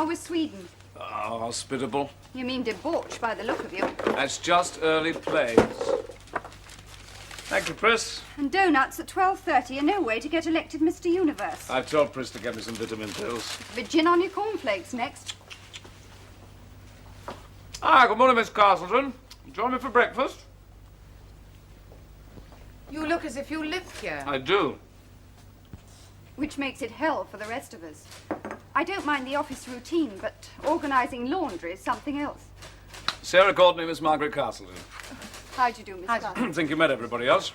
was Sweden? Oh, hospitable. You mean debauched by the look of you. That's just early plays. Thank you, Pris. And donuts at 12:30 are no way to get elected Mr. Universe. I've told Pris to get me some vitamin pills. Bit gin on your cornflakes next. Good morning, Miss Castleton. Join me for breakfast? You look as if you lived here. I do. Which makes it hell for the rest of us. I don't mind the office routine, but organising laundry is something else. Sarah Courtney, Miss Margaret Castleton. How'd you do, Miss Castleton? Think you met everybody else?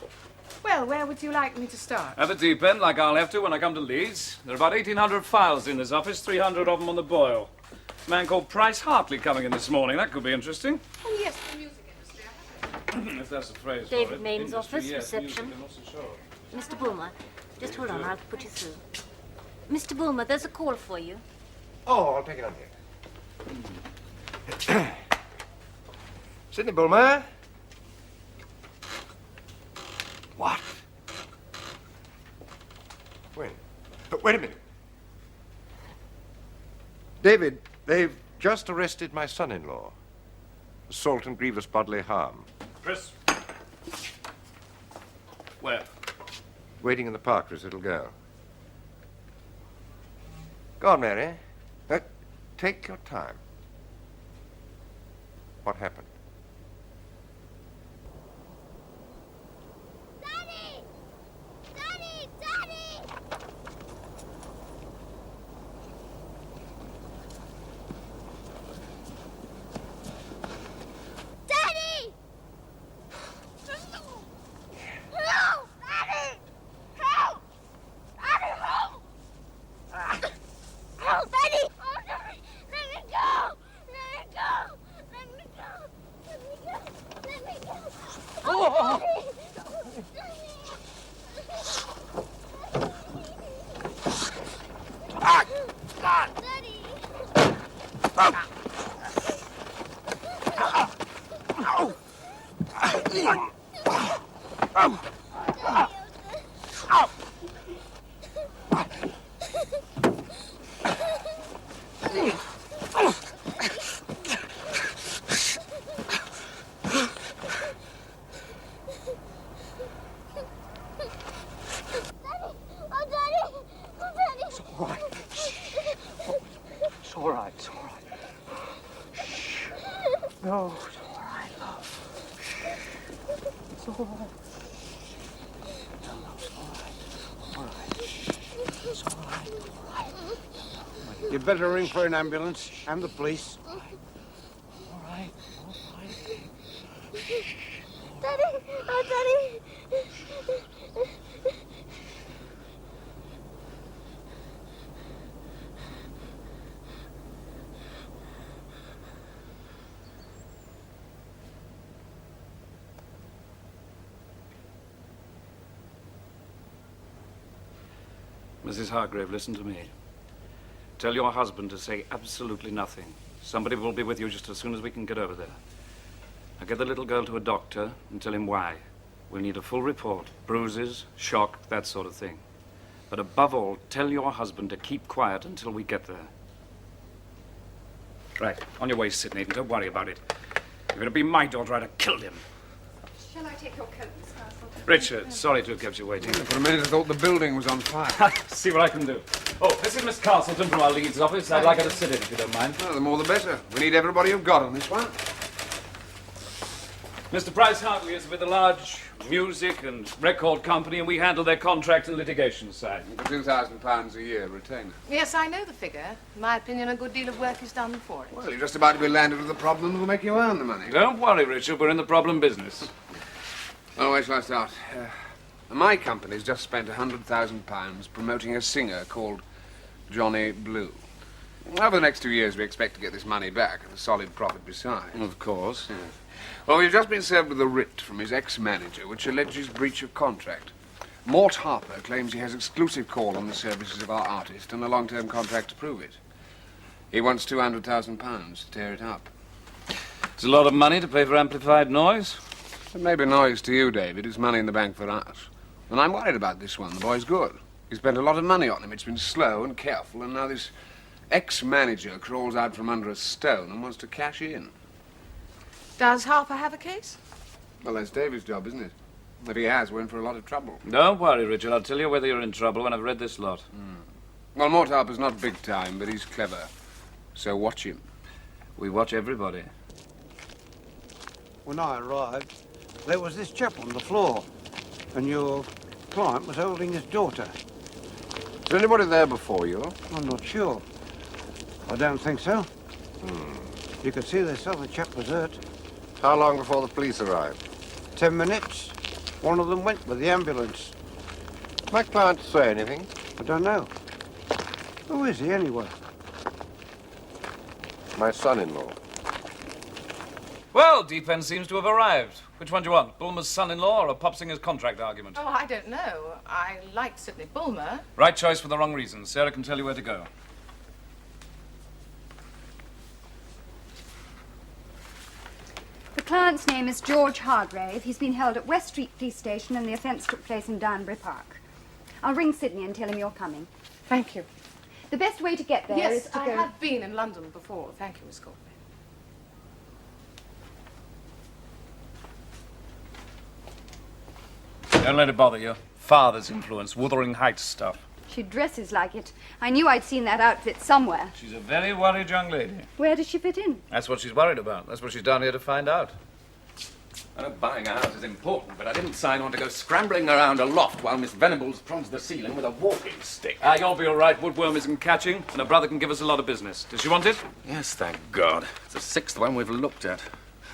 Well, where would you like me to start? At the deep end, like I'll have to when I come to Leeds. There are about 1,800 files in this office, 300 of them on the boil. A man called Price Hartley coming in this morning. That could be interesting. Oh, yes, the music industry. If that's the phrase for David it. Main's Industry, office, yes, reception. music and also show. Mr. Bulmer, just hold on, I'll put you through. Mr. Bulmer, there's a call for you. Oh, I'll take it on here. Sidney Bulmer? What? Wait a minute. David, they've just arrested my son-in-law. Assault and grievous bodily harm. Chris. Where? Waiting in the park for his little girl. Go on, Mary. Take your time. What happened? Daddy! Daddy! Daddy! Daddy! Help! Daddy! Help! Daddy, help! Help, Daddy! Oh, Daddy! Let me go! Let me go! Let me go! Let me go! Let me go! Oh, Daddy! It's all right. It's all right. Shh. No, it's all right, love. Shh. It's all right. No, it's all right. All right. Shh. It's all right. All right. You'd better ring for an ambulance and the police. All right. All right. Daddy! Oh, Daddy! Mrs. Hargrave, listen to me. Tell your husband to say absolutely nothing. Somebody will be with you just as soon as we can get over there. Now get the little girl to a doctor and tell him why. We'll need a full report. Bruises, shock, that sort of thing. But above all, tell your husband to keep quiet until we get there. Right. On your way, Sidney. Don't worry about it. If it had been my daughter, I'd have killed him. Shall I take your coat, Miss Castleton? Richard, sorry to have kept you waiting. For a minute, I thought the building was on fire. See what I can do. Oh, this is Miss Castleton from our Leeds office. I'd like her to sit in, if you don't mind. Well, the more the better. We need everybody you've got on this one. Mr. Price Hartley is with a large music and record company, and we handle their contract and litigation side. £2,000 a year retainer. Yes, I know the figure. In my opinion, a good deal of work is done for it. Well, you're just about to be landed with a problem that'll make you earn the money. Don't worry, Richard. We're in the problem business. Oh, where shall I start? My company's just spent £100,000 promoting a singer called Johnny Blue. Over the next 2 years, we expect to get this money back and a solid profit besides. Of course. Yeah. Well, we've just been served with a writ from his ex-manager, which alleges breach of contract. Mort Harper claims he has exclusive call on the services of our artist and a long-term contract to prove it. He wants £200,000 to tear it up. It's a lot of money to pay for amplified noise. It may be noise to you, David. It's money in the bank for us. And I'm worried about this one. The boy's good. He spent a lot of money on him. It's been slow and careful, and now this Ex-manager crawls out from under a stone and wants to cash in. Does Harper have a case? Well, that's Davy's job, isn't it? If he has, we're in for a lot of trouble. Don't worry, Richard. I'll tell you whether you're in trouble when I've read this lot. Well, Mort Harper's not big time, but he's clever. So watch him. We watch everybody. When I arrived, there was this chap on the floor, and your client was holding his daughter. Is there anybody there before you? I'm not sure. I don't think so. You could see this other chap was hurt. How long before the police arrived? 10 minutes. One of them went with the ambulance. My client say anything? I don't know. Who is he, anyway? My son-in-law. Well, Deep End seems to have arrived. Which one do you want? Bulmer's son-in-law or a Popsinger's contract argument? Oh, I don't know. I like Sidney Bulmer. Right choice for the wrong reasons. Sarah can tell you where to go. The client's name is George Hargrave. He's been held at West Street Police Station and the offence took place in Danbury Park. I'll ring Sydney and tell him you're coming. Thank you. The best way to get there is Yes, to I go... have been in London before. Thank you, Miss Courtney. Don't let it bother you. Father's influence, Wuthering Heights stuff. She dresses like it. I knew I'd seen that outfit somewhere. She's a very worried young lady. Where does she fit in? That's what she's worried about. That's what she's down here to find out. I know buying a house is important, but I didn't sign on to go scrambling around a loft while Miss Venables prods the ceiling with a walking stick. You'll be all right. Woodworm isn't catching, and her brother can give us a lot of business. Does she want it? Yes, thank God. It's the sixth one we've looked at.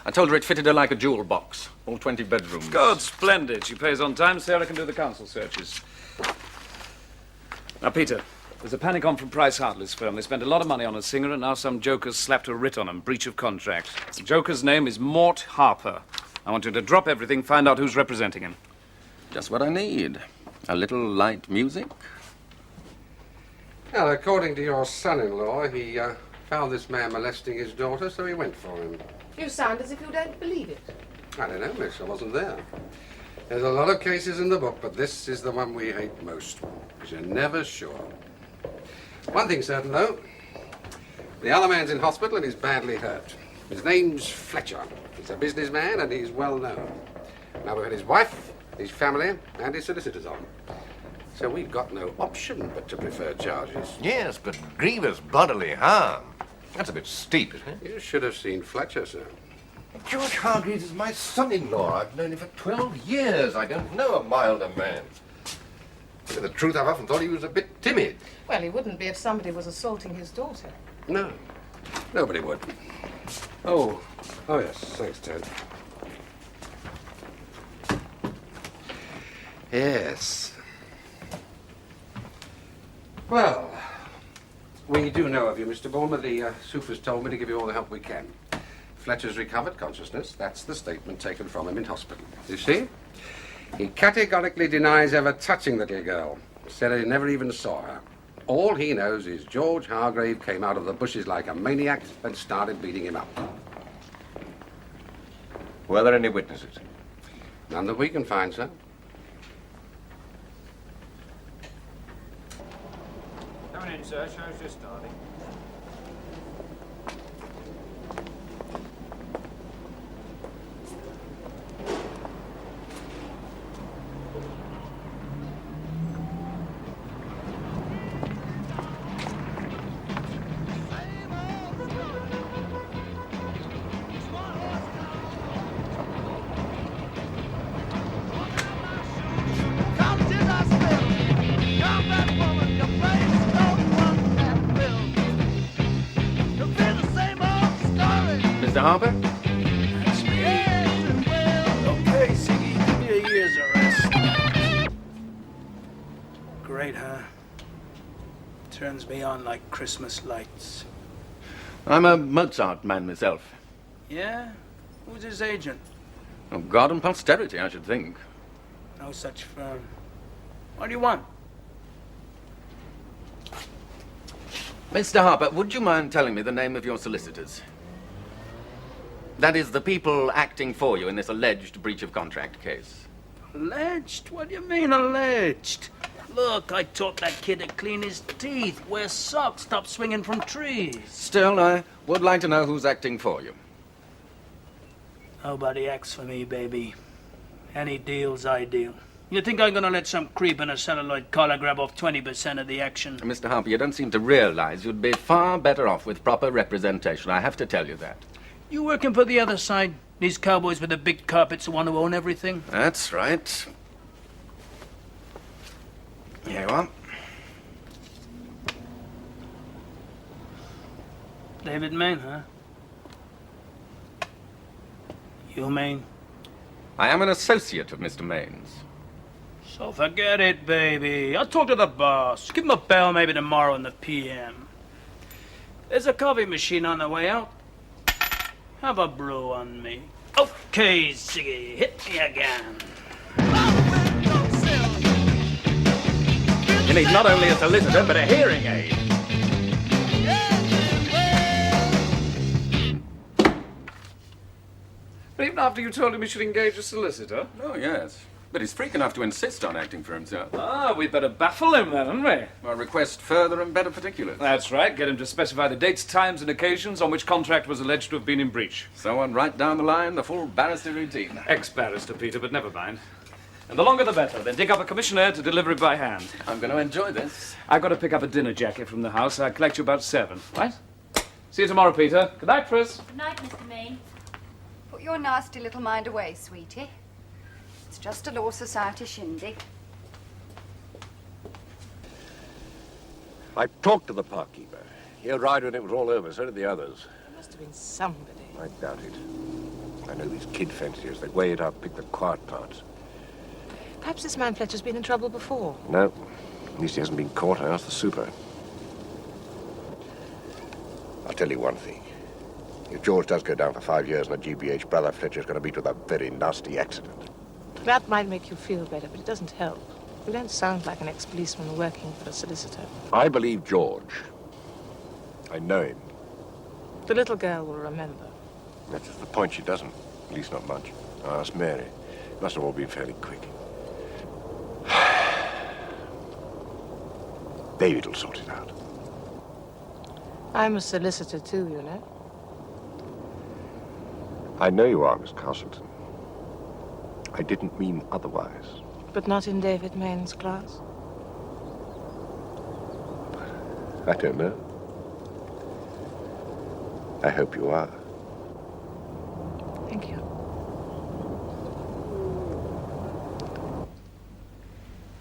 I told her it fitted her like a jewel box. All 20 bedrooms. Good, splendid. She pays on time. Sarah can do the council searches. Now, Peter, there's a panic on from Price Hartley's firm. They spent a lot of money on a singer, and now some joker's slapped a writ on him. Breach of contract. The joker's name is Mort Harper. I want you to drop everything, find out who's representing him. Just what I need. A little light music. Well, according to your son-in-law, he found this man molesting his daughter, so he went for him. You sound as if you don't believe it. I don't know, miss. I wasn't there. There's a lot of cases in the book, but this is the one we hate most, because you're never sure. One thing's certain, though. The other man's in hospital and he's badly hurt. His name's Fletcher. He's a businessman and he's well known. Now we've had his wife, his family, and his solicitors on. So we've got no option but to prefer charges. Yes, but grievous bodily harm. That's a bit steep, isn't it? You should have seen Fletcher, sir. George Hargreaves is my son-in-law. I've known him for 12 years. I don't know a milder man. To tell the truth, I've often thought he was a bit timid. Well, he wouldn't be if somebody was assaulting his daughter. No, nobody would. Oh yes, thanks, Ted. Yes. Well, we do know of you, Mr. Bulmer. The Supers told me to give you all the help we can. Fletcher's recovered consciousness. That's the statement taken from him in hospital. You see? He categorically denies ever touching the little girl. Said he never even saw her. All he knows is George Hargrave came out of the bushes like a maniac and started beating him up. Were there any witnesses? None that we can find, sir. Coming in, sir. Show's just starting. Mr. Harper? That's me. Okay, Siggy, give me a year's arrest. Great, huh? Turns me on like Christmas lights. I'm a Mozart man myself. Yeah? Who's his agent? Oh, God and posterity, I should think. No such firm. What do you want? Mr. Harper, would you mind telling me the name of your solicitors? That is, the people acting for you in this alleged breach of contract case. Alleged? What do you mean, alleged? Look, I taught that kid to clean his teeth, wear socks, stop swinging from trees. Still, I would like to know who's acting for you. Nobody acts for me, baby. Any deal's ideal. You think I'm gonna let some creep in a celluloid collar grab off 20% of the action? Mr. Harper, you don't seem to realize you'd be far better off with proper representation. I have to tell you that. You working for the other side? These cowboys with the big carpets who want to own everything? That's right. Here you are. David Maine, huh? You Maine? I am an associate of Mr. Maine's. So forget it, baby. I'll talk to the boss. Give him a bell maybe tomorrow in the PM. There's a coffee machine on the way out. Have a brew on me. Okay, Siggy, hit me again. You need not only a solicitor, but a hearing aid. But even after you told him he should engage a solicitor? Oh, yes. But he's freak enough to insist on acting for himself. Ah, we'd better baffle him then, hadn't we? Well, request further and better particulars. That's right. Get him to specify the dates, times, and occasions on which contract was alleged to have been in breach. So on right down the line, the full barrister routine. Ex-barrister, Peter, but never mind. And the longer the better. Then dig up a commissioner to deliver it by hand. I'm going to enjoy this. I've got to pick up a dinner jacket from the house. I'll collect you about 7, right? See you tomorrow, Peter. Good night, Chris. Good night, Mr. Maine. Put your nasty little mind away, sweetie. It's just a Law Society shindig. I talked to the parkkeeper. He arrived when it was all over. So did the others. There must have been somebody. I doubt it. I know these kid fanciers. They weigh it up, pick the quiet parts. Perhaps this man Fletcher's been in trouble before. No. At least he hasn't been caught. I asked the super. I'll tell you one thing. If George does go down for 5 years in a GBH, Brother Fletcher's going to meet with a very nasty accident. That might make you feel better, but it doesn't help. You don't sound like an ex-policeman working for a solicitor. I believe George. I know him. The little girl will remember. That's just the point. She doesn't. At least not much. I asked Mary. It must have all been fairly quick. David will sort it out. I'm a solicitor too, you know. I know you are, Miss Castleton. I didn't mean otherwise. But not in David Maine's class. I don't know. I hope you are. Thank you.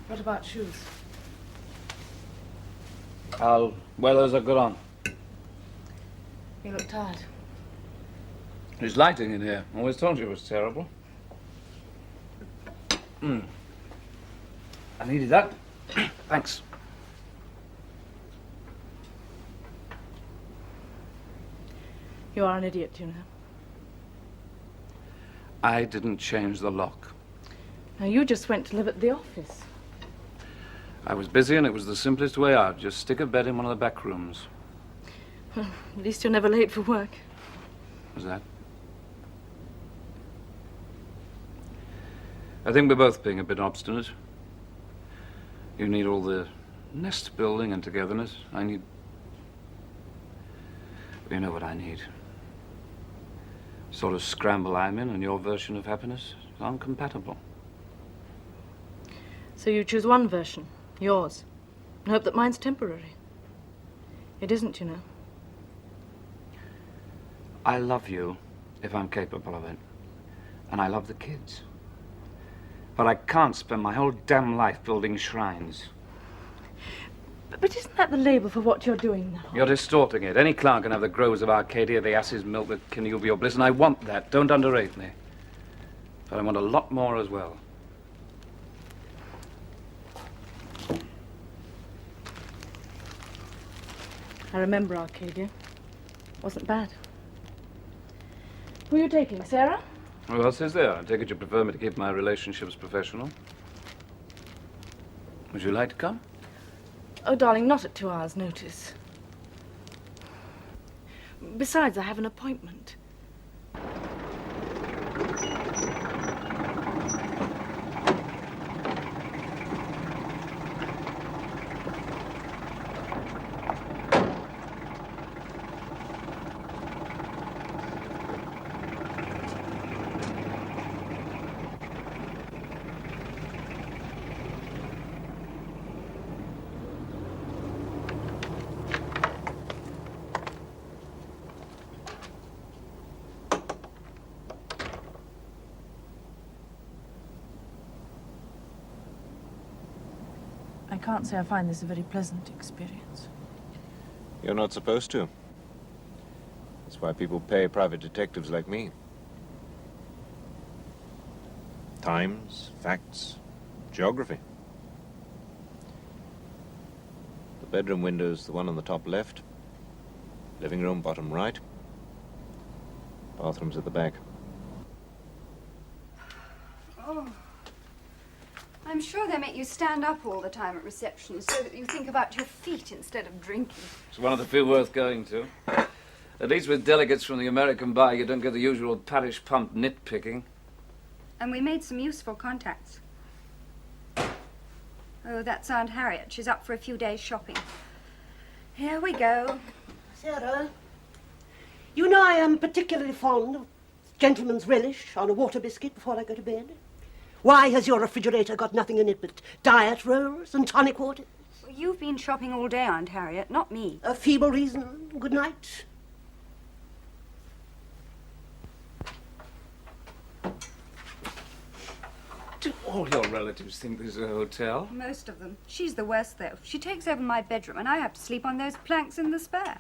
What about shoes? I'll wear those I've got on. You look tired. There's lighting in here. Always told you it was terrible. I needed that. Thanks. You are an idiot, you know. I didn't change the lock. Now, you just went to live at the office. I was busy and it was the simplest way out. Just stick a bed in one of the back rooms. Well, at least you're never late for work. Was that? I think we're both being a bit obstinate. You need all the nest building and togetherness. I need... You know what I need. Sort of scramble I'm in and your version of happiness is incompatible. So you choose one version, yours, and hope that mine's temporary. It isn't, you know. I love you if I'm capable of it. And I love the kids. But I can't spend my whole damn life building shrines. But isn't that the label for what you're doing now? You're distorting it. Any clown can have the groves of Arcadia, the ass's milk, the connubial bliss, and I want that. Don't underrate me. But I want a lot more as well. I remember Arcadia. Wasn't bad. Who are you taking, Sarah? Who else is there? I take it you prefer me to keep my relationships professional. Would you like to come? Oh, darling, not at 2 hours' notice. Besides, I have an appointment. can't say I find this a very pleasant experience. You're not supposed to. That's why people pay private detectives like me. Times, facts, geography. The bedroom window's the one on the top left. Living room, bottom right. Bathroom's at the back. Oh. I'm sure they make you stand up all the time at reception so that you think about your feet instead of drinking. It's one of the few worth going to. At least with delegates from the American bar, you don't get the usual parish pump nitpicking. And we made some useful contacts. Oh, that's Aunt Harriet. She's up for a few days shopping. Here we go. Sarah, you know I am particularly fond of gentleman's relish on a water biscuit before I go to bed. Why has your refrigerator got nothing in it but diet rolls and tonic water? Well, you've been shopping all day, Aunt Harriet, not me. A feeble reason. Good night. Do all your relatives think this is a hotel? Most of them. She's the worst, though. She takes over my bedroom, and I have to sleep on those planks in the spare.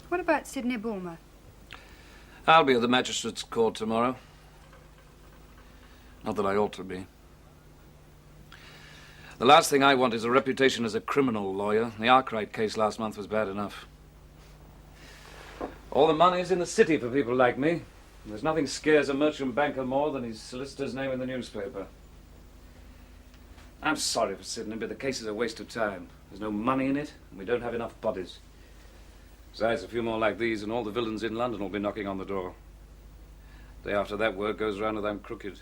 What about Sidney Bulmer? I'll be at the magistrate's court tomorrow. Not that I ought to be. The last thing I want is a reputation as a criminal lawyer. The Arkwright case last month was bad enough. All the money's in the city for people like me. There's nothing scares a merchant banker more than his solicitor's name in the newspaper. I'm sorry for Sidney, but the case is a waste of time. There's no money in it, and we don't have enough bodies. Besides, a few more like these, and all the villains in London will be knocking on the door. The day after that, word goes round that I'm crooked.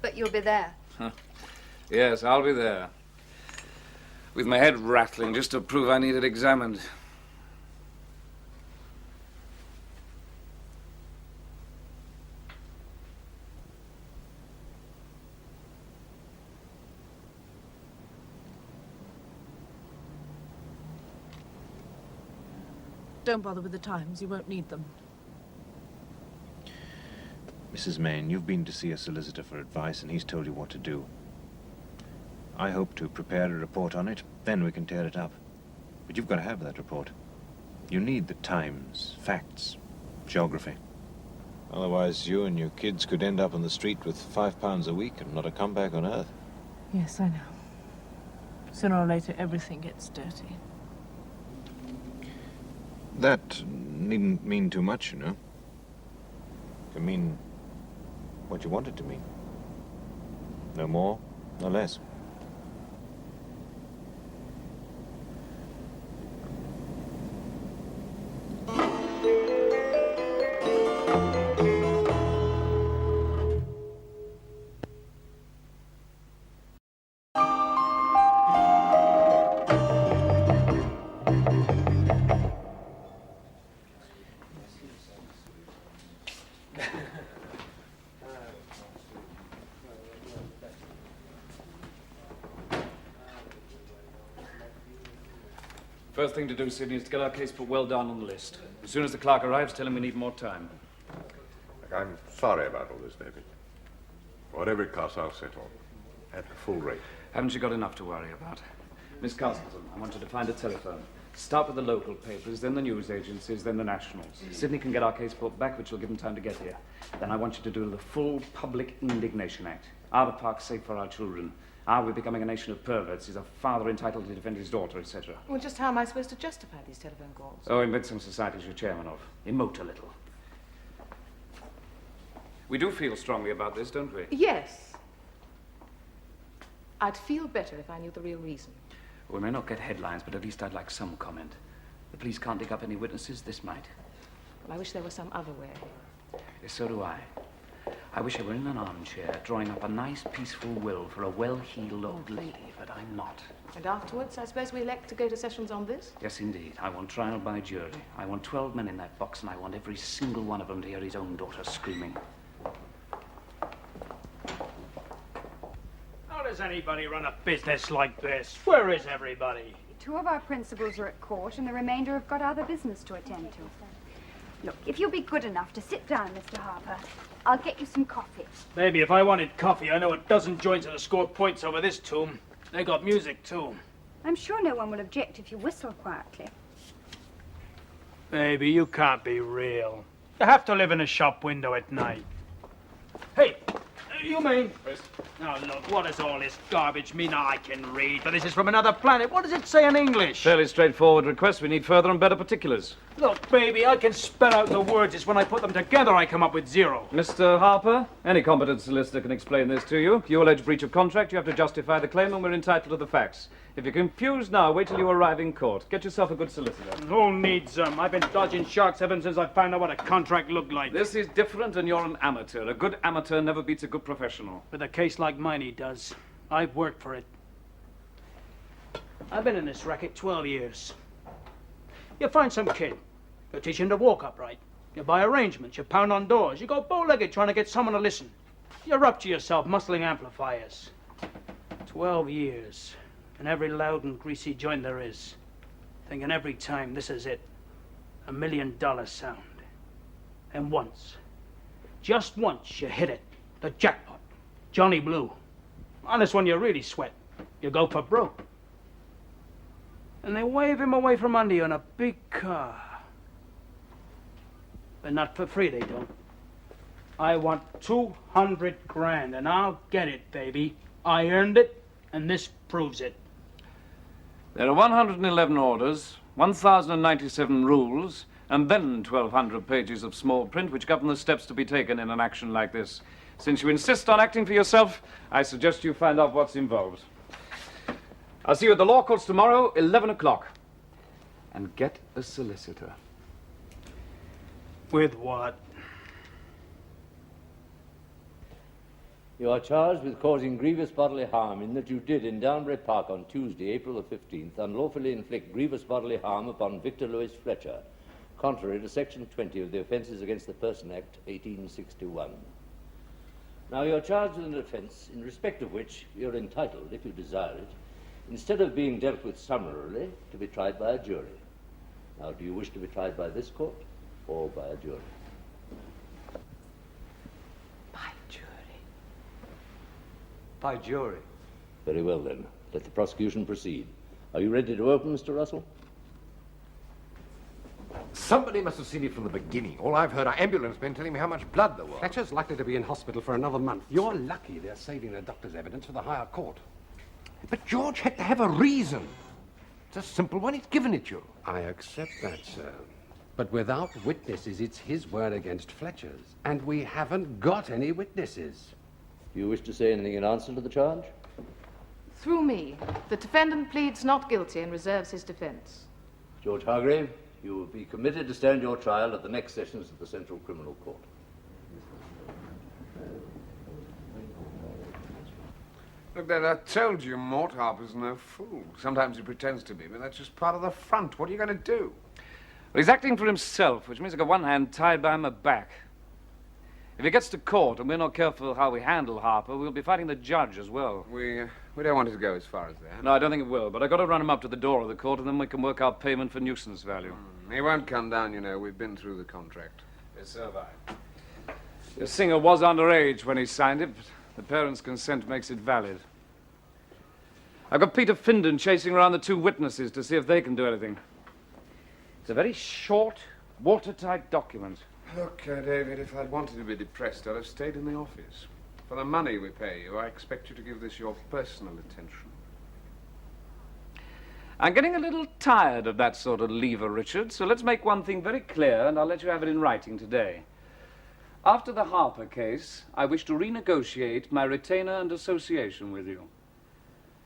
But you'll be there. Huh. Yes, I'll be there. With my head rattling just to prove I need it examined. Don't bother with the Times. You won't need them. Mrs. Main, you've been to see a solicitor for advice, and he's told you what to do. I hope to prepare a report on it, then we can tear it up. But you've got to have that report. You need the Times, facts, geography. Otherwise, you and your kids could end up on the street with £5 a week and not a comeback on earth. Yes, I know. Sooner or later, everything gets dirty. That needn't mean too much, you know. It can mean what you want it to mean. No more, no less. First thing to do, Sidney, is to get our case put well down on the list. As soon as the clerk arrives, tell him we need more time. Look, I'm sorry about all this, David. Whatever it costs, I'll settle. At the full rate. Haven't you got enough to worry about? Miss Castleton, I want you to find a telephone. Start with the local papers, then the news agencies, then the nationals. Sidney can get our case put back, which will give him time to get here. Then I want you to do the full Public Indignation Act. Are the parks safe for our children? Are we becoming a nation of perverts? Is a father entitled to defend his daughter, etc.? Well, just how am I supposed to justify these telephone calls? Oh, invent some societies you're chairman of. Emote a little. We do feel strongly about this, don't we? Yes. I'd feel better if I knew the real reason. We may not get headlines, but at least I'd like some comment. The police can't dig up any witnesses. This might. Well, I wish there was some other way. Yes, so do I. I wish I were in an armchair, drawing up a nice, peaceful will for a well-heeled old lady, but I'm not. And afterwards, I suppose we elect to go to sessions on this? Yes, indeed. I want trial by jury. I want 12 men in that box, and I want every single one of them to hear his own daughter screaming. How does anybody run a business like this? Where is everybody? 2 of our principals are at court, and the remainder have got other business to attend to. Look, if you'll be good enough to sit down, Mr. Harper, I'll get you some coffee. Baby, if I wanted coffee, I know a dozen joints that'll score points over this tomb. They got music, too. I'm sure no one will object if you whistle quietly. Baby, you can't be real. You have to live in a shop window at night. Hey, you mean? Now, look, what does all this garbage mean? I can read, but this is from another planet. What does it say in English? Fairly straightforward request. We need further and better particulars. Look, baby, I can spell out the words. It's when I put them together I come up with 0. Mr. Harper, any competent solicitor can explain this to you. You allege breach of contract, you have to justify the claim, and we're entitled to the facts. If you're confused now, wait till you arrive in court. Get yourself a good solicitor. Who needs them? I've been dodging sharks ever since I found out what a contract looked like. This is different, and you're an amateur. A good amateur never beats a good professional. With a case like mine, he does. I've worked for it. I've been in this racket 12 years. You find some kid. You teach him to walk upright. You buy arrangements. You pound on doors. You go bow-legged trying to get someone to listen. You're up to yourself muscling amplifiers. 12 years. And every loud and greasy joint there is. Thinking every time this is it. $1 million sound. And once. Just once you hit it. The jackpot. Johnny Blue. On this one you really sweat. You go for broke. And they wave him away from under you in a big car. But not for free, they don't. I want 200 grand, and I'll get it, baby. I earned it, and this proves it. There are 111 orders, 1,097 rules, and then 1,200 pages of small print which govern the steps to be taken in an action like this. Since you insist on acting for yourself, I suggest you find out what's involved. I'll see you at the law courts tomorrow, 11 o'clock. And get a solicitor. With what? You are charged with causing grievous bodily harm in that you did in Downbury Park on Tuesday, April the 15th, unlawfully inflict grievous bodily harm upon Victor Louis Fletcher, contrary to Section 20 of the Offences Against the Person Act, 1861. Now, you are charged with an offence in respect of which you are entitled, if you desire it, instead of being dealt with summarily, to be tried by a jury. Now, do you wish to be tried by this court or by a jury? By jury. Very well, then. Let the prosecution proceed. Are you ready to open, Mr. Russell? Somebody must have seen it from the beginning. All I've heard are ambulance men telling me how much blood there was. Fletcher's likely to be in hospital for another month. You're lucky they're saving the doctor's evidence for the higher court. But George had to have a reason. It's a simple one. He's given it you. I accept that, sir. But without witnesses, it's his word against Fletcher's. And we haven't got any witnesses. Do you wish to say anything in answer to the charge? Through me, the defendant pleads not guilty and reserves his defence. George Hargrave, you will be committed to stand your trial at the next sessions of the Central Criminal Court. Look, Dad, I told you Mort Harper's no fool. Sometimes he pretends to be, but that's just part of the front. What are you going to do? Well, he's acting for himself, which means I've got one hand tied behind my back. If he gets to court and we're not careful how we handle Harper, we'll be fighting the judge as well. We don't want it to go as far as that. No, I don't think it will, but I've got to run him up to the door of the court and then we can work out payment for nuisance value. He won't come down, you know. We've been through the contract. Yes, so have I. The singer was underage when he signed it, but the parents' consent makes it valid. I've got Peter Findon chasing around the 2 witnesses to see if they can do anything. It's a very short, watertight document. Look, David, if I'd wanted to be depressed, I'd have stayed in the office. For the money we pay you, I expect you to give this your personal attention. I'm getting a little tired of that sort of lever, Richard, so let's make one thing very clear, and I'll let you have it in writing today. After the Harper case, I wish to renegotiate my retainer and association with you.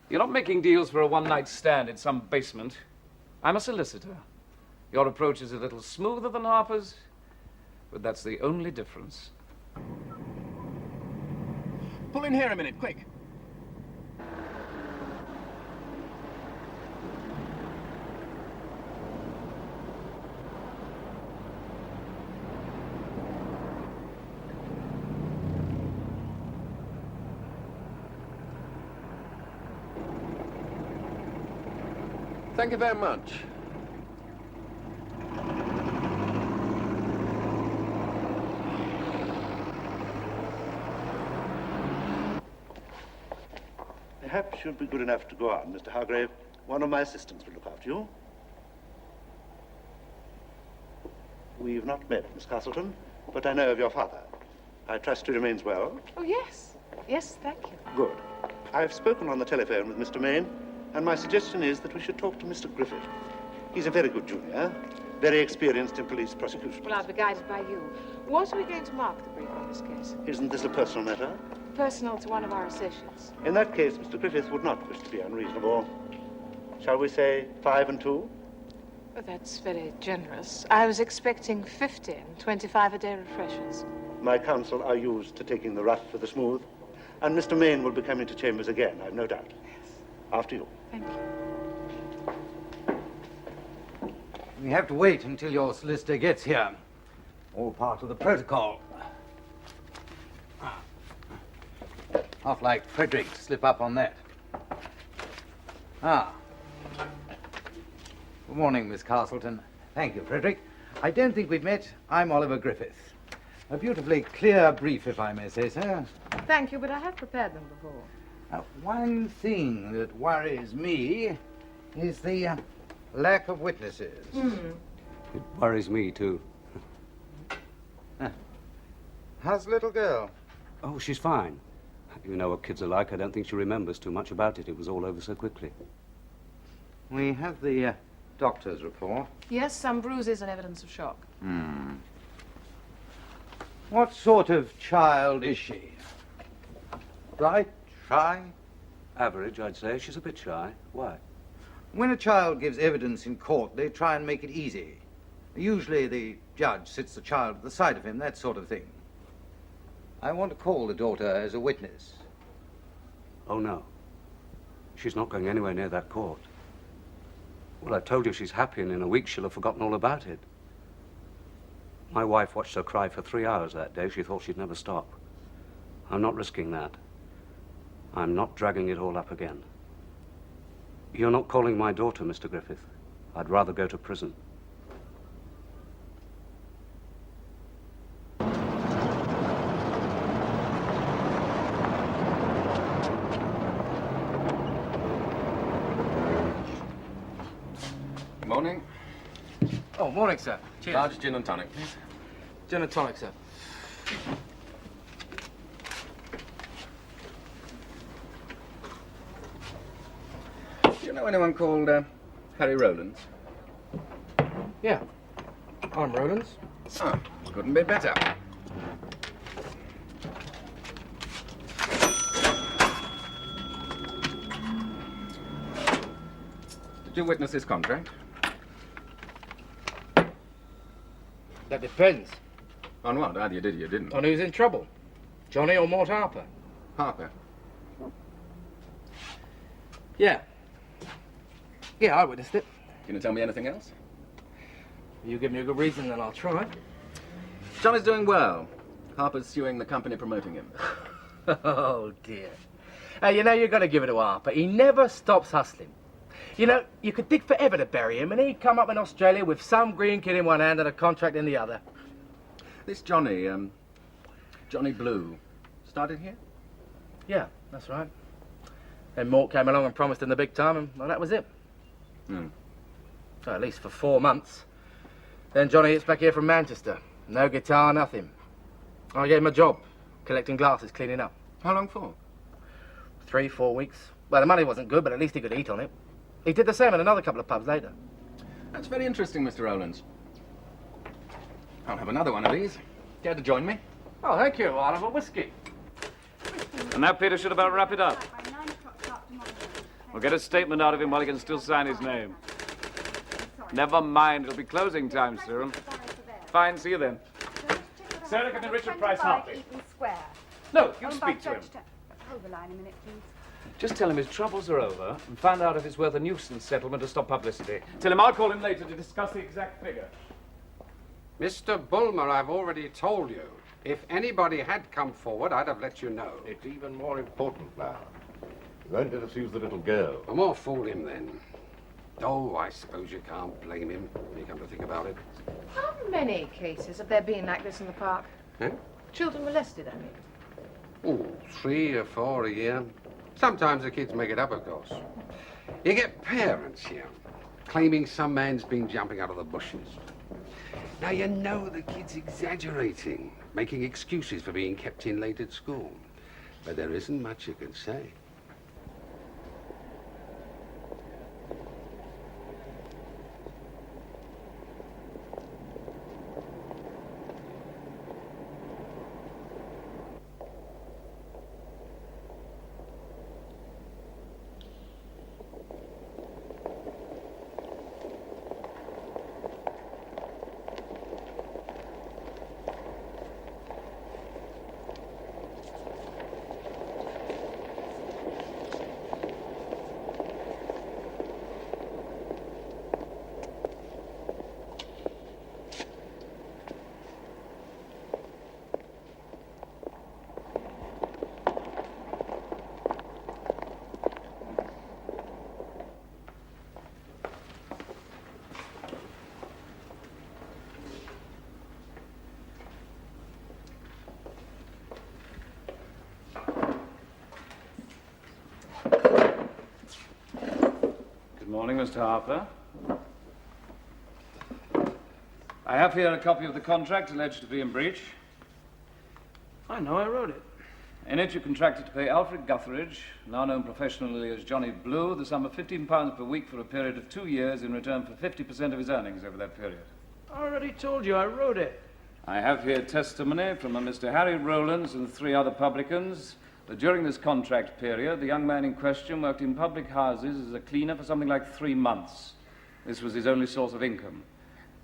You're not making deals for a one-night stand in some basement. I'm a solicitor. Your approach is a little smoother than Harper's, but that's the only difference. pull in here a minute, quick. Thank you very much. Perhaps you'd be good enough to go on, Mr. Hargrave. One of my assistants will look after you. We've not met, Miss Castleton, but I know of your father. I trust he remains well. Oh, yes. Yes, thank you. Good. I've spoken on the telephone with Mr. Maine, and my suggestion is that we should talk to Mr. Griffith. He's a very good junior, very experienced in police prosecution. Well, I'll be guided by you. What are we going to mark the brief on this case? Isn't this a personal matter? Personal to one of our associates. In that case, Mr. Griffith would not wish to be unreasonable. Shall we say 5 and 2? Oh, that's very generous. I was expecting 50 and 25 a day refreshers. My counsel are used to taking the rough for the smooth, and Mr. Maine will be coming to chambers again, I've no doubt. Yes. After you. Thank you. We have to wait until your solicitor gets here. All part of the protocol. Half like Frederick to slip up on that. Ah. Good morning, Miss Castleton. Thank you, Frederick. I don't think we've met. I'm Oliver Griffith. A beautifully clear brief, if I may say so. Thank you, but I have prepared them before. One thing that worries me is the lack of witnesses. It worries me, too. How's the little girl? Oh, she's fine. You know what kids are like. I don't think she remembers too much about it. It was all over so quickly. We have the doctor's report. Yes, some bruises and evidence of shock. What sort of child is she? Bright, shy? Average, I'd say. She's a bit shy. Why? When a child gives evidence in court, they try and make it easy. Usually the judge sits the child at the side of him, that sort of thing. I want to call the daughter as a witness. Oh, no. She's not going anywhere near that court. Well, I told you she's happy, and in a week she'll have forgotten all about it. My wife watched her cry for 3 hours that day. She thought she'd never stop. I'm not risking that. I'm not dragging it all up again. You're not calling my daughter, Mr. Griffith. I'd rather go to prison. Morning. Oh, morning, sir. Cheers. Large gin and tonic, please. Gin and tonic, sir. Do you know anyone called Harry Rowlands? Yeah. I'm Rowlands. Oh, couldn't be better. Did you witness this contract? That depends. On what? Either you did or you didn't. On who's in trouble. Johnny or Mort Harper? Harper. Yeah. Yeah, I witnessed it. Can you tell me anything else? You give me a good reason, then I'll try. Johnny's doing well. Harper's suing the company promoting him. Oh, dear. You know, you've got to give it to Harper. He never stops hustling. You know, you could dig forever to bury him, and he'd come up in Australia with some green kid in one hand and a contract in the other. This Johnny, Johnny Blue, started here? Yeah, that's right. Then Mort came along and promised him the big time, and well, that was it. Hmm. So at least for 4 months. Then Johnny hits back here from Manchester. No guitar, nothing. I gave him a job, collecting glasses, cleaning up. How long for? 3, 4 weeks. Well, the money wasn't good, but at least he could eat on it. He did the same in another couple of pubs later. That's very interesting, Mr. Rowlands. I'll have another one of these. Care to join me? Oh, thank you. I'll have a whiskey. And now Peter should about wrap it up. We'll get a statement out of him while he can still sign his name. Never mind, it'll be closing time soon. Fine, see you then. Sarah, can Richard Price help me? Square. No, you speak to him. Hold the line a minute, please. Just tell him his troubles are over and find out if it's worth a nuisance settlement to stop publicity. Tell him I'll call him later to discuss the exact figure. Mr. Bulmer, I've already told you. If anybody had come forward, I'd have let you know. It's even more important now. You won't let us use the little girl. Well, more fool him then. Oh, I suppose you can't blame him when you come to think about it. How many cases have there been like this in the park? Huh? Children molested, I mean. Oh, 3 or 4 a year. Sometimes the kids make it up, of course. You get parents here claiming some man's been jumping out of the bushes. Now, you know the kid's exaggerating, making excuses for being kept in late at school. But there isn't much you can say. Good morning, Mr. Harper. I have here a copy of the contract alleged to be in breach. I know, I wrote it. In it, you contracted to pay Alfred Guthridge, now known professionally as Johnny Blue, the sum of £15 per week for a period of 2 years in return for 50% of his earnings over that period. I already told you, I wrote it. I have here testimony from a Mr. Harry Rowlands and 3 other publicans that during this contract period, the young man in question worked in public houses as a cleaner for something like 3 months. This was his only source of income.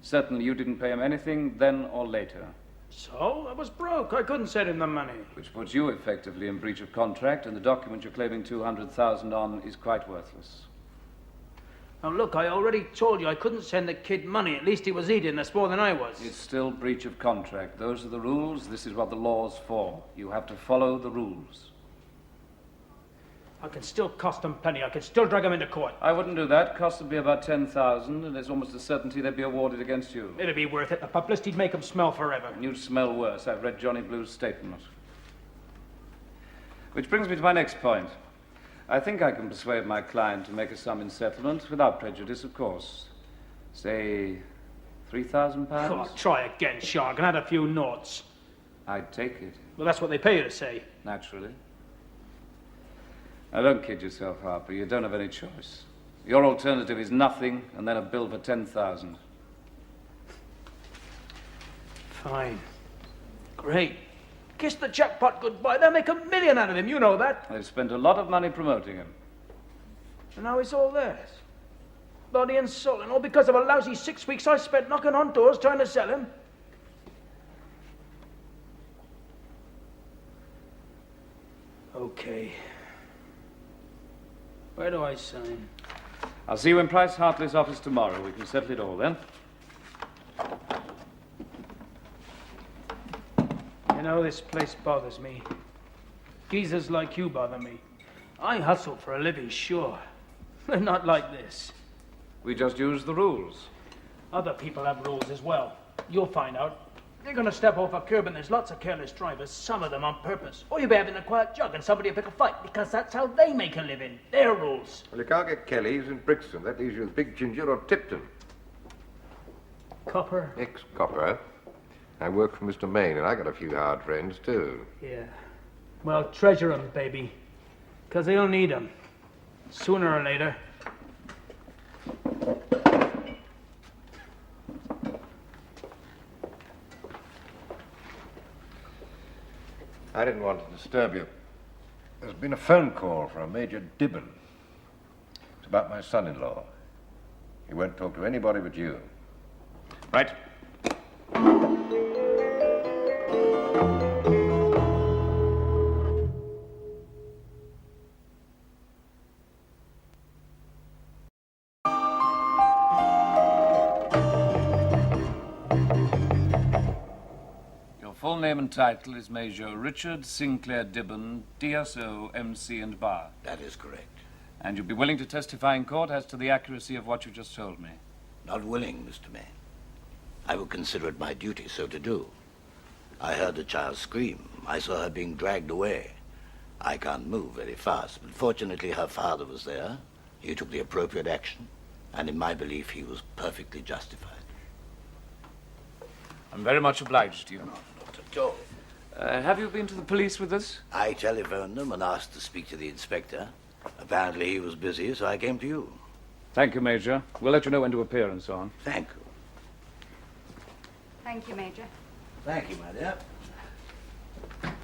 Certainly you didn't pay him anything then or later. So? I was broke. I couldn't send him the money. Which puts you effectively in breach of contract, and the document you're claiming $200,000 on is quite worthless. Now look, I already told you I couldn't send the kid money. At least he was eating. That's more than I was. It's still breach of contract. Those are the rules. This is what the law's for. You have to follow the rules. I can still cost them plenty. I can still drag them into court. I wouldn't do that. Cost would be about $10,000, and there's almost a certainty they'd be awarded against you. It'd be worth it. The publicity'd make them smell forever. You'd smell worse. I've read Johnny Blue's statement. Which brings me to my next point. I think I can persuade my client to make a sum in settlement, without prejudice, of course. Say, £3,000? Oh, try again, Shark, and add a few noughts. I'd take it. Well, that's what they pay you to say. Naturally. Now, don't kid yourself, Harper. You don't have any choice. Your alternative is nothing, and then a bill for $10,000. Fine. Great. Kiss the jackpot goodbye. They'll make $1 million out of him. You know that. They've spent a lot of money promoting him. And now it's all theirs. Body and soul, and all because of a lousy 6 weeks I spent knocking on doors trying to sell him. Okay. Where do I sign? I'll see you in Price Hartley's office tomorrow. We can settle it all then. You know, this place bothers me. Geezers like you bother me. I hustle for a living, sure. But not like this. We just use the rules. Other people have rules as well. You'll find out. They're going to step off a curb and there's lots of careless drivers, some of them on purpose. Or you'll be having a quiet jog and somebody will pick a fight because that's how they make a living. Their rules. Well, you can't get Kelly. He's in Brixton. That leaves you with Big Ginger or Tipton. Copper? Ex-copper. I work for Mr. Main, and I got a few hard friends, too. Yeah. Well, treasure 'em, baby. Because they'll need 'em. Sooner or later. I didn't want to disturb you. There's been a phone call from a Major Dibben. It's about my son-in-law. He won't talk to anybody but you. Right. full name and title is Major Richard Sinclair Dibben, DSO, MC and Bar. That is correct. And you'll be willing to testify in court as to the accuracy of what you just told me? Not willing, Mr. Maine. I will consider it my duty so to do. I heard the child scream. I saw her being dragged away. I can't move very fast, but fortunately her father was there. He took the appropriate action, and in my belief he was perfectly justified. I'm very much obliged to you. Not at all. Have you been to the police with this? I telephoned them and asked to speak to the inspector. Apparently he was busy, so I came to you. Thank you, Major. We'll let you know when to appear and so on. Thank you. Thank you, Major. Thank you, my dear.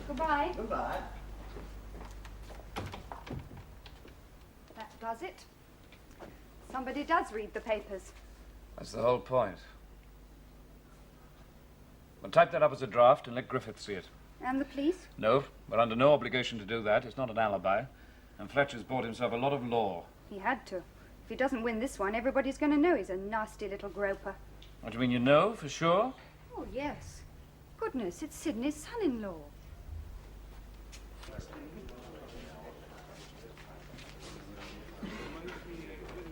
Goodbye. Goodbye. That does it. Somebody does read the papers. That's the whole point. Well, type that up as a draft and let Griffith see it. And the police? No, we're under no obligation to do that. It's not an alibi. And Fletcher's bought himself a lot of law. He had to. If he doesn't win this one, everybody's going to know he's a nasty little groper. What do you mean, you know, for sure? Oh, yes. Goodness, it's Sidney's son-in-law.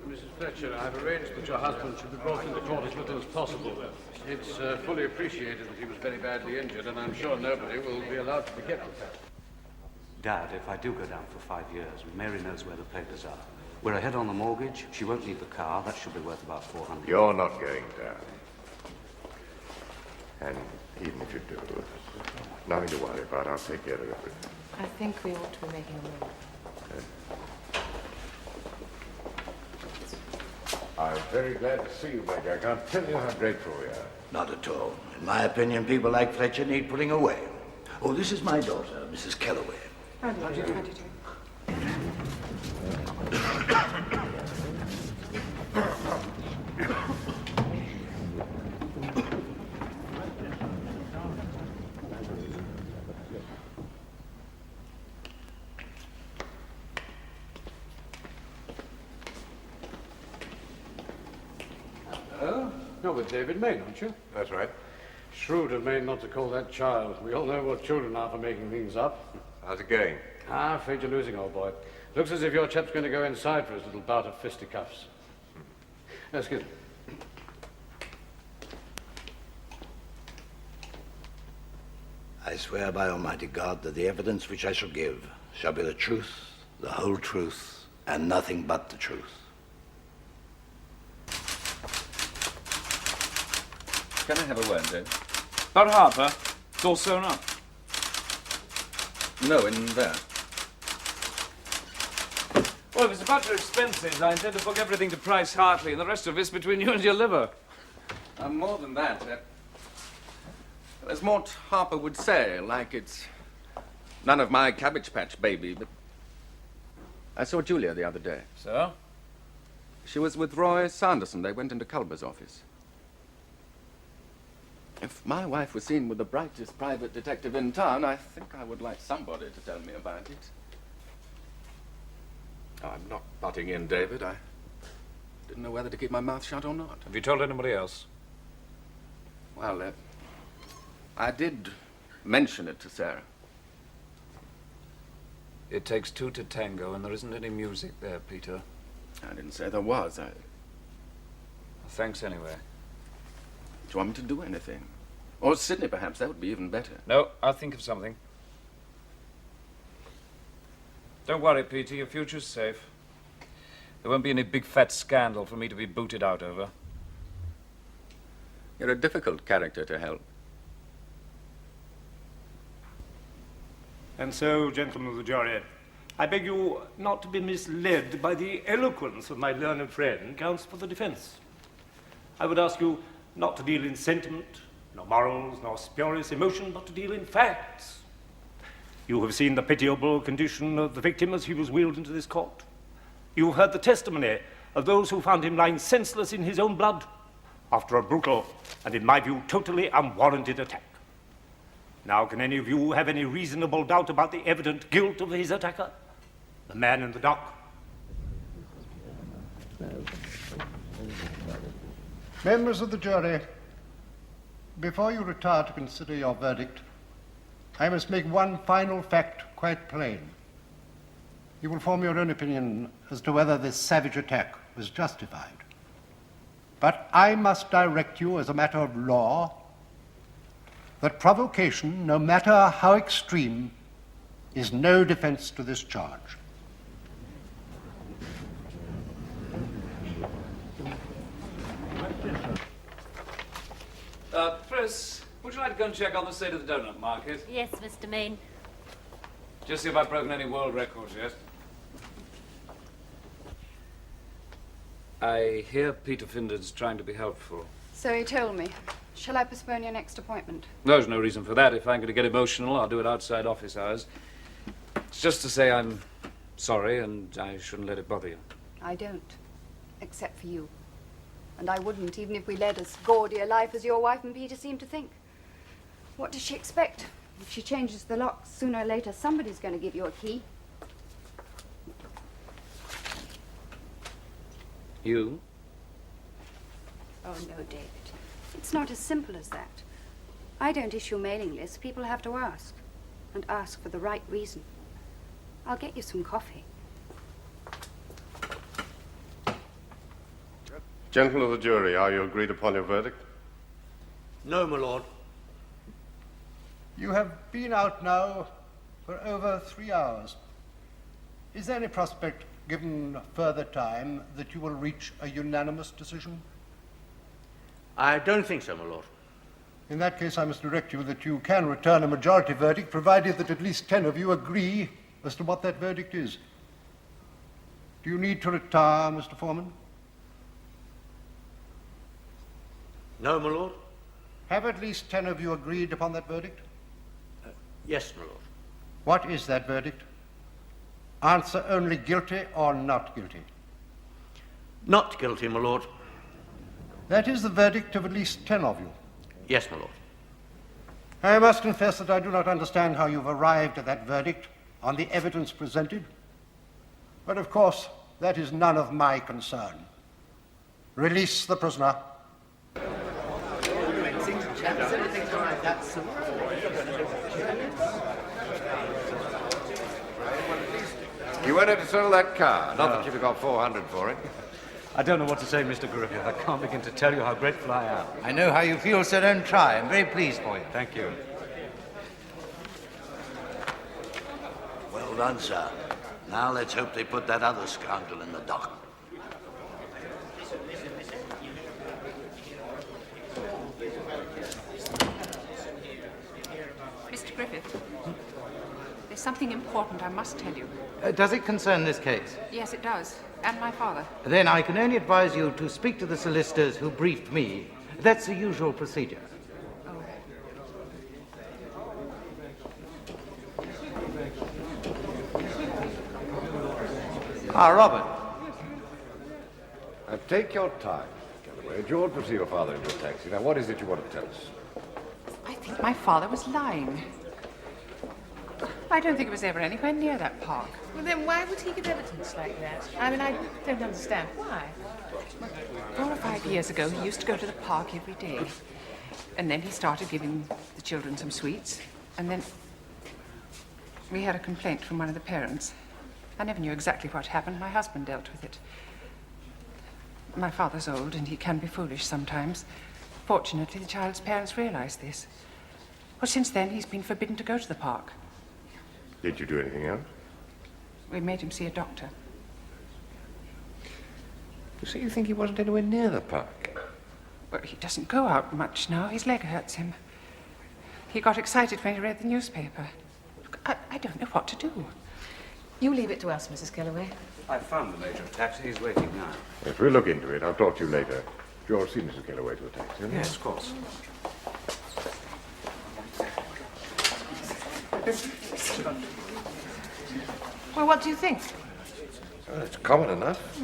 Mrs. Fletcher, I've arranged that your husband should be brought into court as little as possible. It's fully appreciated that he was very badly injured, and I'm sure nobody will be allowed to forget the fact. Dad, if I do go down for 5 years, Mary knows where the papers are. We're ahead on the mortgage. She won't need the car. That should be worth about $400. You're not going down. And even if you do, nothing to worry about. I'll take care of everything. I think we ought to be making a move. I'm very glad to see you, Major. I can't tell you how grateful we are. Not at all. In my opinion, people like Fletcher need putting away. Oh, this is my daughter, Mrs. Kellaway. How do you do? You're with David Maine, aren't you? That's right. Shrewd of Maine not to call that child. We all know what children are for making things up. How's it going? Afraid you're losing, old boy. Looks as if your chap's going to go inside for his little bout of fisticuffs. Excuse me. I swear by Almighty God that the evidence which I shall give shall be the truth, the whole truth, and nothing but the truth. Can I have a word, Dave? About Harper. It's all sewn up. No, in there. Well, if it's about your expenses, I intend to book everything to Price Hartley, and the rest of it's between you and your liver. More than that. There's more Harper would say, like it's none of my Cabbage Patch baby, but I saw Julia the other day. So? She was with Roy Sanderson. They went into Culber's office. If my wife was seen with the brightest private detective in town, I think I would like somebody to tell me about it. I'm not butting in, David. I didn't know whether to keep my mouth shut or not. Have you told anybody else? Well, I did mention it to Sarah. It takes two to tango, and there isn't any music there, Peter. I didn't say there was. Thanks anyway. Do you want me to do anything? Or Sydney, perhaps. That would be even better. No, I'll think of something. Don't worry, Peter. Your future's safe. There won't be any big fat scandal for me to be booted out over. You're a difficult character to help. And so, gentlemen of the jury, I beg you not to be misled by the eloquence of my learned friend, counsel for the defense. I would ask you not to deal in sentiment, nor morals, nor spurious emotion, but to deal in facts. You have seen the pitiable condition of the victim as he was wheeled into this court. You have heard the testimony of those who found him lying senseless in his own blood after a brutal and, in my view, totally unwarranted attack. Now, can any of you have any reasonable doubt about the evident guilt of his attacker, the man in the dock? Members of the jury, before you retire to consider your verdict, I must make one final fact quite plain. You will form your own opinion as to whether this savage attack was justified. But I must direct you as a matter of law that provocation, no matter how extreme, is no defense to this charge. Pris, would you like to go and check on the state of the donut market? Yes, Mr. Main. Just see if I've broken any world records yet. I hear Peter Finder's trying to be helpful. So he told me. Shall I postpone your next appointment? There's no reason for that. If I'm going to get emotional, I'll do it outside office hours. It's just to say I'm sorry and I shouldn't let it bother you. I don't. Except for you. And I wouldn't, even if we led as gaudy a life as your wife and Peter seem to think. What does she expect? If she changes the locks, sooner or later somebody's going to give you a key. You? Oh, no, David. It's not as simple as that. I don't issue mailing lists. People have to ask. And ask for the right reason. I'll get you some coffee. Gentlemen of the jury, are you agreed upon your verdict? No, my lord. You have been out now for over 3 hours. Is there any prospect, given further time, that you will reach a unanimous decision? I don't think so, my lord. In that case, I must direct you that you can return a majority verdict, provided that at least 10 of you agree as to what that verdict is. Do you need to retire, Mr. Foreman? No, my lord. Have at least 10 of you agreed upon that verdict? Yes, my lord. What is that verdict? Answer only guilty or not guilty. Not guilty, my lord. That is the verdict of at least 10 of you. Yes, my lord. I must confess that I do not understand how you've arrived at that verdict on the evidence presented. But of course, that is none of my concern. Release the prisoner. You went out to sell that car. Not that you'd have got 400 for it. I don't know what to say, Mr. Griffith. I can't begin to tell you how grateful I am. I know how you feel, so don't try. I'm very pleased for you. Thank you. Well done, sir. Now let's hope they put that other scoundrel in the dock. Mr. Griffith, there's something important I must tell you. Does it concern this case? Yes, it does. And my father. Then I can only advise you to speak to the solicitors who briefed me. That's the usual procedure. Ah, Robert. Now, take your time. George will see your father into a taxi. Now, what is it you want to tell us? I think my father was lying. I don't think it was ever anywhere near that park. Well, then why would he give evidence like that? I mean, I don't understand. Why? 4 or 5 years ago, he used to go to the park every day. And then he started giving the children some sweets. And then we had a complaint from one of the parents. I never knew exactly what happened. My husband dealt with it. My father's old, and he can be foolish sometimes. Fortunately, the child's parents realized this. Well, since then, he's been forbidden to go to the park. Did you do anything else? We made him see a doctor. So you think he wasn't anywhere near the park? Well, he doesn't go out much now. His leg hurts him. He got excited when he read the newspaper. Look, I don't know what to do. You leave it to us, Mrs. Kellaway. I found the major of taxi. He's waiting now. Yes, we'll look into it. I'll talk to you later. George, see Mrs. Kellaway to a taxi. will you? Yes, of course. Well, what do you think? Well, it's common enough.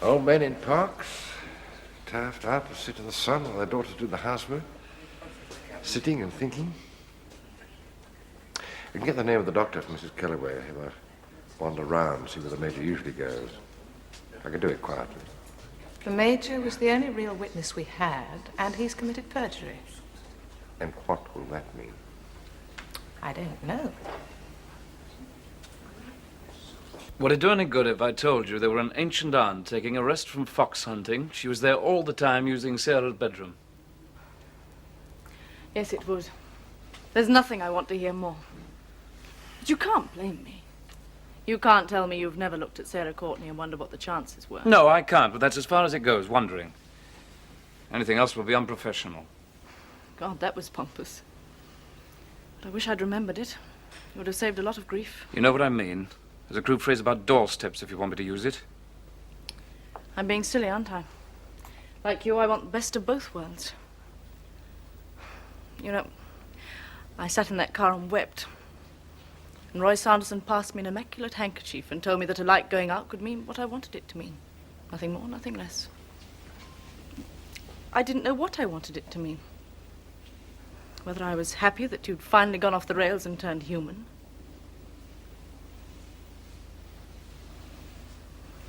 Old men in parks, taffed out to sit in the sun while their daughters do the housework, sitting and thinking. You can get the name of the doctor for Mrs. Kellaway. He might wander round, see where the major usually goes. I can do it quietly. The Major was the only real witness we had, and he's committed perjury. And what will that mean? I don't know. Would it do any good if I told you there were an ancient aunt taking a rest from fox hunting? She was there all the time using Sarah's bedroom. Yes, it would. There's nothing I want to hear more. But you can't blame me. You can't tell me you've never looked at Sarah Courtney and wondered what the chances were. No, I can't, but that's as far as it goes, wondering. Anything else will be unprofessional. God, that was pompous. But I wish I'd remembered it. It would have saved a lot of grief. You know what I mean? There's a crude phrase about doorsteps if you want me to use it. I'm being silly, aren't I? Like you, I want the best of both worlds. You know, I sat in that car and wept. And Roy Sanderson passed me an immaculate handkerchief and told me that a light going out could mean what I wanted it to mean. Nothing more, nothing less. I didn't know what I wanted it to mean. Whether I was happy that you'd finally gone off the rails and turned human.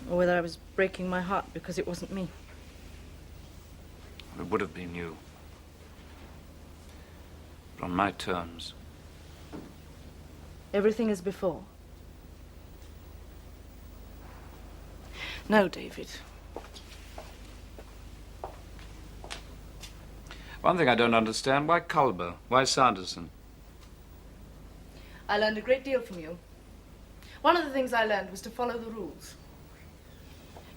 Or whether I was breaking my heart because it wasn't me. It would have been you. But on my terms. Everything as before. No, David. One thing I don't understand, why Culber? Why Sanderson? I learned a great deal from you. One of the things I learned was to follow the rules.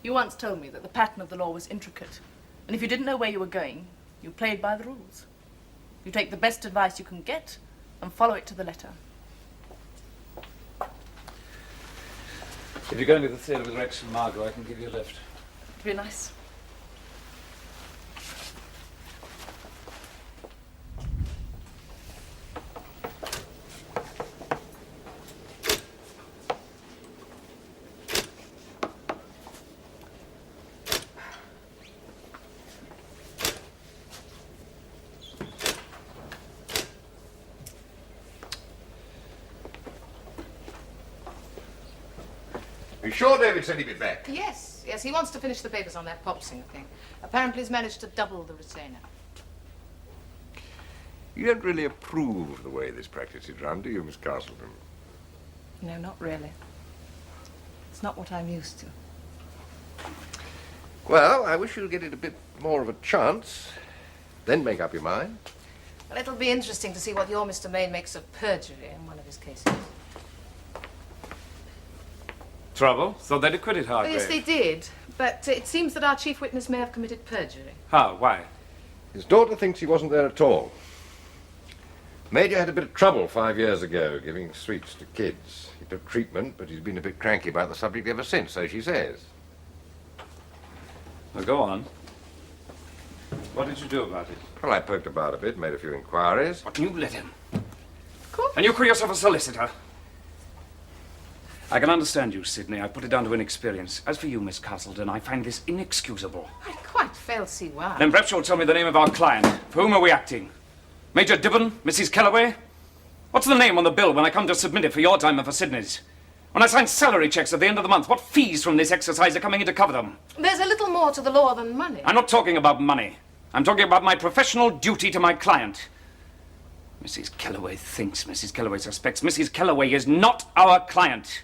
You once told me that the pattern of the law was intricate, and if you didn't know where you were going, you played by the rules. You take the best advice you can get and follow it to the letter. If you're going to the theatre with Rex and Margot, I can give you a lift. It'd be nice. Are you sure David said he'd be back? Yes, yes, he wants to finish the papers on that pop singer thing. Apparently he's managed to double the retainer. You don't really approve of the way this practice is run, do you, Miss Castleton? No, not really. It's not what I'm used to. Well, I wish you'd get it a bit more of a chance. Then make up your mind. Well, it'll be interesting to see what your Mr. Maine makes of perjury in one of his cases. Trouble? Thought they'd acquitted Oh, Hargrave. yes, they did. But it seems that our chief witness may have committed perjury. How? Why? His daughter thinks he wasn't there at all. Major had a bit of trouble 5 years ago giving sweets to kids. He took treatment, but he's been a bit cranky about the subject ever since, so she says. Well, go on. What did you do about it? Well, I poked about a bit, made a few inquiries. What, you let him? Of course. And you call yourself a solicitor? I can understand you, Sidney. I put it down to inexperience. As for you, Miss Castleton, I find this inexcusable. I quite fail to see why. Then perhaps you'll tell me the name of our client. For whom are we acting? Major Dibben? Mrs. Kellaway? What's the name on the bill when I come to submit it for your time and for Sidney's? When I sign salary checks at the end of the month, what fees from this exercise are coming in to cover them? There's a little more to the law than money. I'm not talking about money. I'm talking about my professional duty to my client. Mrs. Kellaway thinks, Mrs. Kellaway suspects. Mrs. Kellaway is not our client.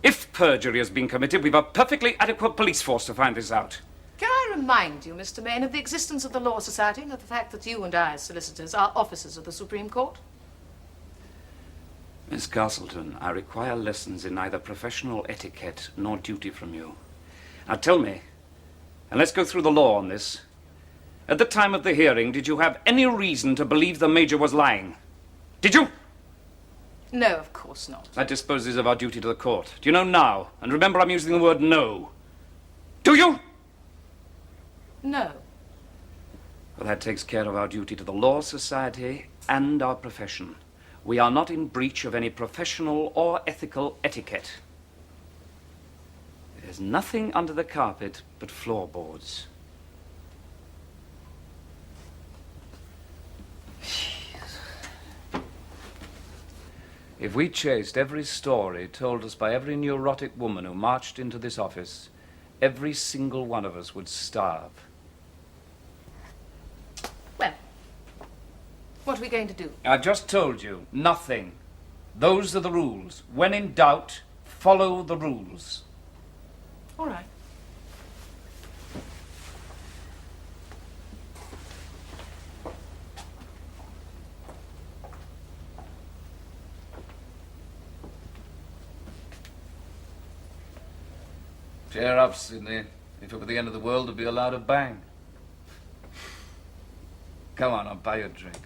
If perjury has been committed, we've a perfectly adequate police force to find this out. Can I remind you, Mr. Maine, of the existence of the Law Society and of the fact that you and I, as solicitors, are officers of the Supreme Court? Miss Castleton, I require lessons in neither professional etiquette nor duty from you. Now tell me, and let's go through the law on this. At the time of the hearing, did you have any reason to believe the Major was lying? Did you? No, of course not. That disposes of our duty to the court. Do you know now? And remember, I'm using the word no. Do you? No. Well, that takes care of our duty to the Law Society and our profession. We are not in breach of any professional or ethical etiquette. There's nothing under the carpet but floorboards. If we chased every story told us by every neurotic woman who marched into this office, every single one of us would starve. Well, What are we going to do? I just told you, nothing. Those are the rules. When in doubt, follow the rules. All right. Cheer up, Sidney. If it were the end of the world, it'd be allowed to bang. Come on, I'll buy you a drink.